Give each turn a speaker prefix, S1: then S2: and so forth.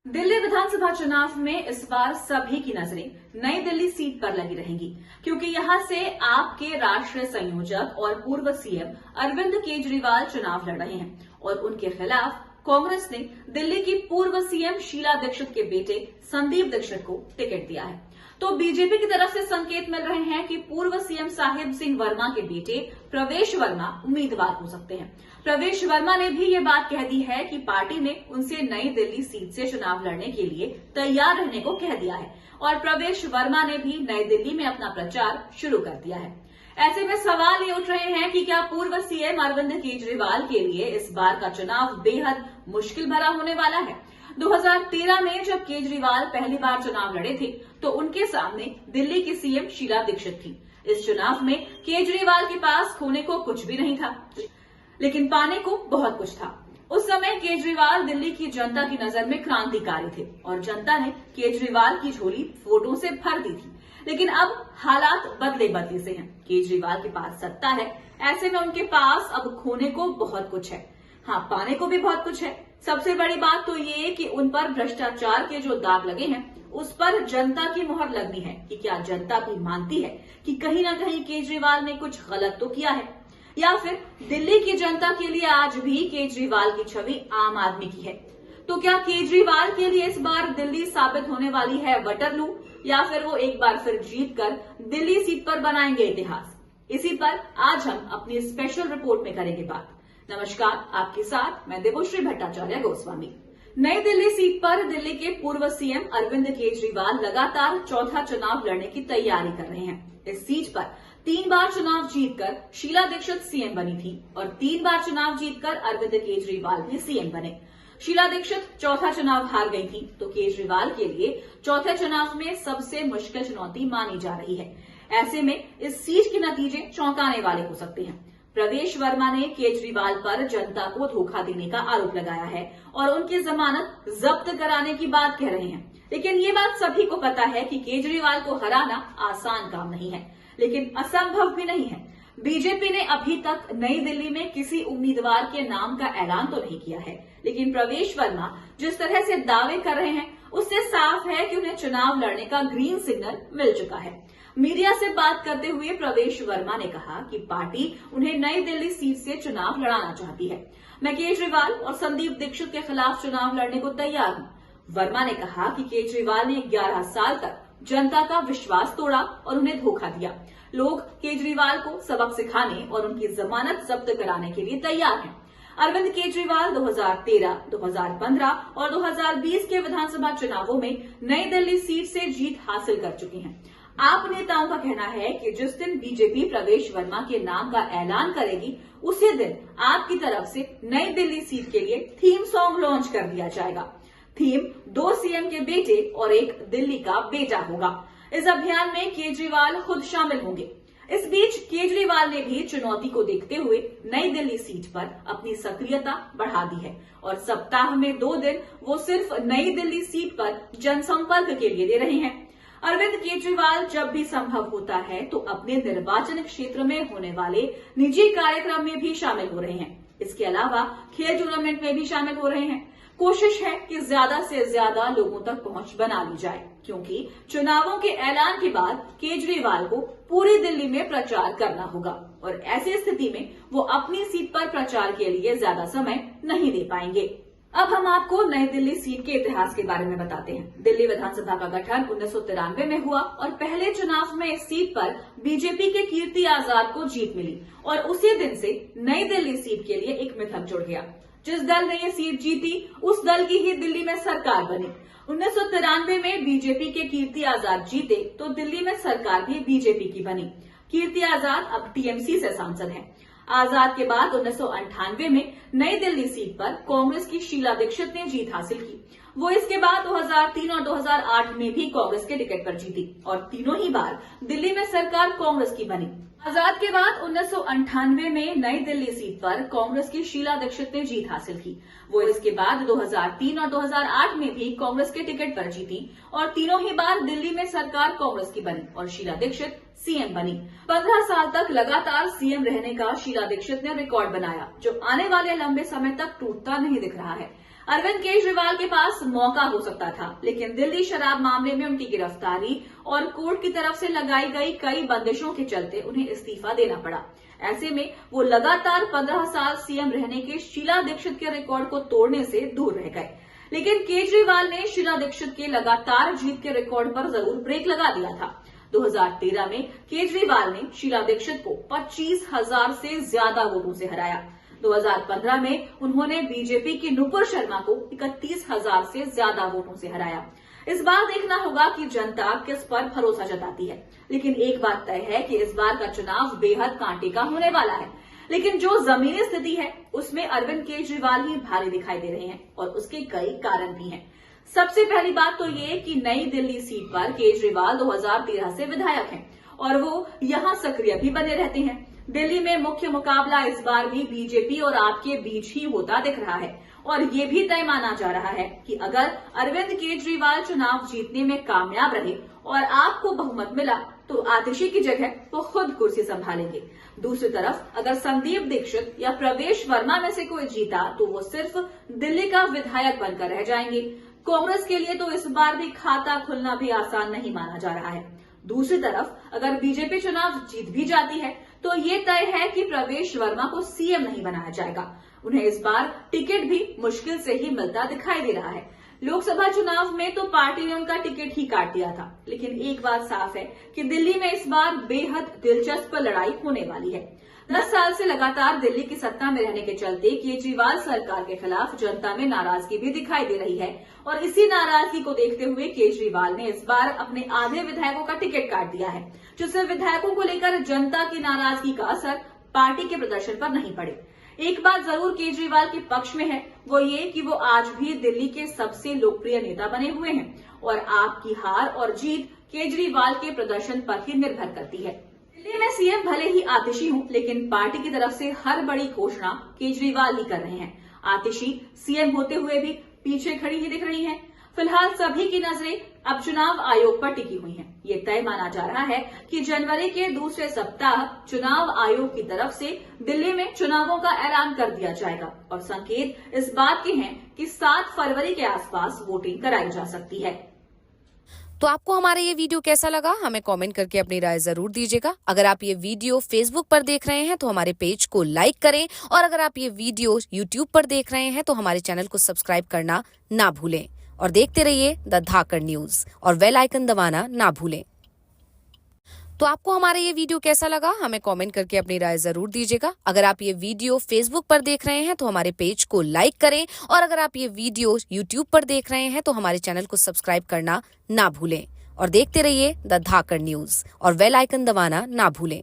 S1: दिल्ली विधानसभा चुनाव में इस बार सभी की नजरें नई दिल्ली सीट पर लगी रहेंगी, क्योंकि यहां से आप के राष्ट्रीय संयोजक और पूर्व सीएम अरविंद केजरीवाल चुनाव लड़ रहे हैं और उनके खिलाफ कांग्रेस ने दिल्ली की पूर्व सीएम शीला दीक्षित के बेटे संदीप दीक्षित को टिकट दिया है। तो बीजेपी की तरफ से संकेत मिल रहे हैं कि पूर्व सीएम साहिब सिंह वर्मा के बेटे प्रवेश वर्मा उम्मीदवार हो सकते हैं। प्रवेश वर्मा ने भी ये बात कह दी है कि पार्टी ने उनसे नई दिल्ली सीट से चुनाव लड़ने के लिए तैयार रहने को कह दिया है और प्रवेश वर्मा ने भी नई दिल्ली में अपना प्रचार शुरू कर दिया है। ऐसे में सवाल ये उठ रहे हैं कि क्या पूर्व सीएम अरविंद केजरीवाल के लिए इस बार का चुनाव बेहद मुश्किल भरा होने वाला है। 2013 में जब केजरीवाल पहली बार चुनाव लड़े थे तो उनके सामने दिल्ली की सीएम शीला दीक्षित थी। इस चुनाव में केजरीवाल के पास खोने को कुछ भी नहीं था, लेकिन पाने को बहुत कुछ था। उस समय केजरीवाल दिल्ली की जनता की नजर में क्रांतिकारी थे और जनता ने केजरीवाल की झोली वोटों से भर दी थी। लेकिन अब हालात बदले बदले से हैं। केजरीवाल के पास सत्ता है, ऐसे में उनके पास अब खोने को बहुत कुछ है। हाँ, पाने को भी बहुत कुछ है। सबसे बड़ी बात तो ये कि उन पर भ्रष्टाचार के जो दाग लगे हैं उस पर जनता की मुहर लगनी है कि क्या जनता भी मानती है कि कहीं ना कहीं केजरीवाल ने कुछ गलत तो किया है, या फिर दिल्ली की जनता के लिए आज भी केजरीवाल की छवि आम आदमी की है। तो क्या केजरीवाल के लिए इस बार दिल्ली साबित होने वाली है वटरलू, या फिर वो एक बार फिर जीतकर दिल्ली सीट पर बनाएंगे इतिहास? इसी पर आज हम अपनी स्पेशल रिपोर्ट में करेंगे बात। नमस्कार, आपके साथ मैं देवोश्री भट्टाचार्य गोस्वामी। नई दिल्ली सीट पर दिल्ली के पूर्व सीएम अरविंद केजरीवाल लगातार चौथा चुनाव लड़ने की तैयारी कर रहे हैं। इस सीट पर 3 बार चुनाव जीतकर शीला दीक्षित सीएम बनी थी और 3 बार चुनाव जीतकर अरविंद केजरीवाल भी सीएम बने। शीला दीक्षित चौथा चुनाव हार गई थी, तो केजरीवाल के लिए चौथे चुनाव में सबसे मुश्किल चुनौती मानी जा रही है। ऐसे में इस सीट के नतीजे चौंकाने वाले हो सकते हैं। प्रवेश वर्मा ने केजरीवाल पर जनता को धोखा देने का आरोप लगाया है और उनकी जमानत जब्त कराने की बात कह रहे हैं। लेकिन ये बात सभी को पता है कि केजरीवाल को हराना आसान काम नहीं है, लेकिन असंभव भी नहीं है। बीजेपी ने अभी तक नई दिल्ली में किसी उम्मीदवार के नाम का ऐलान तो नहीं किया है, लेकिन प्रवेश वर्मा जिस तरह से दावे कर रहे हैं उससे साफ है कि उन्हें चुनाव लड़ने का ग्रीन सिग्नल मिल चुका है। मीडिया से बात करते हुए प्रवेश वर्मा ने कहा कि पार्टी उन्हें नई दिल्ली सीट से चुनाव लड़ाना चाहती है। मैं केजरीवाल और संदीप दीक्षित के खिलाफ चुनाव लड़ने को तैयार हूं। वर्मा ने कहा कि केजरीवाल ने 11 साल तक जनता का विश्वास तोड़ा और उन्हें धोखा दिया। लोग केजरीवाल को सबक सिखाने और उनकी जमानत जब्त कराने के लिए तैयार हैं। अरविंद केजरीवाल 2013, 2015 और 2020 के विधानसभा चुनावों में नई दिल्ली सीट से जीत हासिल कर चुके हैं। आप नेताओं का कहना है कि जिस दिन बीजेपी प्रवेश वर्मा के नाम का ऐलान करेगी उसी दिन आपकी तरफ से नई दिल्ली सीट के लिए थीम सॉन्ग लॉन्च कर दिया जाएगा। थीम 2 सीएम के बेटे और एक दिल्ली का बेटा होगा। इस अभियान में केजरीवाल खुद शामिल होंगे। इस बीच केजरीवाल ने भी चुनौती को देखते हुए नई दिल्ली सीट पर अपनी सक्रियता बढ़ा दी है और सप्ताह में 2 दिन वो सिर्फ नई दिल्ली सीट पर जनसंपर्क के लिए दे रहे हैं। अरविंद केजरीवाल जब भी संभव होता है तो अपने निर्वाचन क्षेत्र में होने वाले निजी कार्यक्रम में भी शामिल हो रहे हैं। इसके अलावा खेल टूर्नामेंट में भी शामिल हो रहे हैं। कोशिश है कि ज्यादा से ज्यादा लोगों तक पहुंच बना ली जाए, क्योंकि चुनावों के ऐलान के बाद केजरीवाल को पूरी दिल्ली में प्रचार करना होगा और ऐसी स्थिति में वो अपनी सीट पर प्रचार के लिए ज्यादा समय नहीं दे पाएंगे। अब हम आपको नई दिल्ली सीट के इतिहास के बारे में बताते हैं। दिल्ली विधानसभा का गठन 1993 में हुआ और पहले चुनाव में इस सीट पर बीजेपी के कीर्ति आजाद को जीत मिली और उसी दिन से नई दिल्ली सीट के लिए एक मिथक जुड़ गया। जिस दल ने ये सीट जीती उस दल की ही दिल्ली में सरकार बनी। 1993 में बीजेपी के कीर्ति आजाद जीते तो दिल्ली में सरकार भी बीजेपी की बनी। कीर्ति आजाद अब टीएमसी से सांसद हैं। आजाद के बाद 1998 में नई दिल्ली सीट पर कांग्रेस की शीला दीक्षित ने जीत हासिल की। वो इसके बाद 2003 और 2008 में भी कांग्रेस के टिकट पर जीती और तीनों ही बार दिल्ली में सरकार कांग्रेस की बनी। आजाद के बाद 1998 में नई दिल्ली सीट पर कांग्रेस की शीला दीक्षित ने जीत हासिल की। वो इसके बाद 2003 और 2008 में भी कांग्रेस के टिकट पर जीती और तीनों ही बार दिल्ली में सरकार कांग्रेस की बनी और शीला दीक्षित सीएम बनी। 15 साल तक लगातार सीएम रहने का शीला दीक्षित ने रिकॉर्ड बनाया, जो आने वाले लंबे समय तक टूटता नहीं दिख रहा है। अरविंद केजरीवाल के पास मौका हो सकता था, लेकिन दिल्ली शराब मामले में उनकी गिरफ्तारी और कोर्ट की तरफ से लगाई गई कई बंदिशों के चलते उन्हें इस्तीफा देना पड़ा। ऐसे में वो लगातार 15 साल सीएम रहने के शीला दीक्षित के रिकॉर्ड को तोड़ने से दूर रह गए। लेकिन केजरीवाल ने शीला दीक्षित के लगातार जीत के रिकॉर्ड पर जरूर ब्रेक लगा दिया था। 2013 में केजरीवाल ने शीला दीक्षित को 25,000 से ज्यादा वोटों से हराया। 2015 में उन्होंने बीजेपी की नुपुर शर्मा को 31,000 से ज्यादा वोटों से हराया। इस बार देखना होगा कि जनता किस पर भरोसा जताती है, लेकिन एक बात तय है कि इस बार का चुनाव बेहद कांटे का होने वाला है। लेकिन जो जमीनी स्थिति है उसमें अरविंद केजरीवाल ही भारी दिखाई दे रहे हैं और उसके कई कारण भी हैं। सबसे पहली बात तो ये कि नई दिल्ली सीट पर केजरीवाल 2013 से विधायक हैं और वो यहां सक्रिय भी बने रहते हैं। दिल्ली में मुख्य मुकाबला इस बार भी बीजेपी और आप के बीच ही होता दिख रहा है और ये भी तय माना जा रहा है कि अगर अरविंद केजरीवाल चुनाव जीतने में कामयाब रहे और आपको बहुमत मिला तो आतिशी की जगह वो खुद कुर्सी संभालेंगे। दूसरी तरफ अगर संदीप दीक्षित या प्रवेश वर्मा में से कोई जीता तो वो सिर्फ दिल्ली का विधायक बनकर रह जाएंगे। कांग्रेस के लिए तो इस बार भी खाता खुलना भी आसान नहीं माना जा रहा है। दूसरी तरफ अगर बीजेपी चुनाव जीत भी जाती है तो ये तय है कि प्रवेश वर्मा को सीएम नहीं बनाया जाएगा। उन्हें इस बार टिकट भी मुश्किल से ही मिलता दिखाई दे रहा है। लोकसभा चुनाव में तो पार्टी ने उनका टिकट ही काट दिया था, लेकिन एक बात साफ है कि दिल्ली में इस बार बेहद दिलचस्प लड़ाई होने वाली है। 10 साल से लगातार दिल्ली की सत्ता में रहने के चलते केजरीवाल सरकार के खिलाफ जनता में नाराजगी भी दिखाई दे रही है और इसी नाराजगी को देखते हुए केजरीवाल ने इस बार अपने आधे विधायकों का टिकट काट दिया है, जिससे विधायकों को लेकर जनता की नाराजगी का असर पार्टी के प्रदर्शन पर नहीं पड़े। एक बात जरूर केजरीवाल के पक्ष में है, वो ये कि वो आज भी दिल्ली के सबसे लोकप्रिय नेता बने हुए हैं और आपकी हार और जीत केजरीवाल के प्रदर्शन पर ही निर्भर करती है। दिल्ली में सीएम भले ही आतिशी हों, लेकिन पार्टी की तरफ से हर बड़ी घोषणा केजरीवाल ही कर रहे हैं। आतिशी सीएम होते हुए भी पीछे खड़ी ही दिख रही हैं। फिलहाल सभी की नजरें अब चुनाव आयोग पर टिकी हुई हैं। ये तय माना जा रहा है कि जनवरी के दूसरे सप्ताह चुनाव आयोग की तरफ से दिल्ली में चुनावों का ऐलान कर दिया जाएगा और संकेत इस बात के हैं कि 7 फरवरी के आसपास वोटिंग कराई जा सकती है।
S2: तो आपको हमारा ये वीडियो कैसा लगा, हमें कमेंट करके अपनी राय जरूर दीजिएगा। अगर आप ये वीडियो फेसबुक पर देख रहे हैं तो हमारे पेज को लाइक करें और अगर आप ये वीडियो यूट्यूब पर देख रहे हैं तो हमारे चैनल को सब्सक्राइब करना ना भूलें और देखते रहिए द धाकड़ न्यूज और बेल आइकन दबाना ना भूलें। तो आपको हमारा ये वीडियो कैसा लगा, हमें कमेंट करके अपनी राय जरूर दीजिएगा। अगर आप ये वीडियो फेसबुक पर देख रहे हैं तो हमारे पेज को लाइक करें और अगर आप ये वीडियो यूट्यूब पर देख रहे हैं तो हमारे चैनल को सब्सक्राइब करना ना भूलें और देखते रहिए द धाकड़ न्यूज और बेल आइकन दबाना ना भूलें।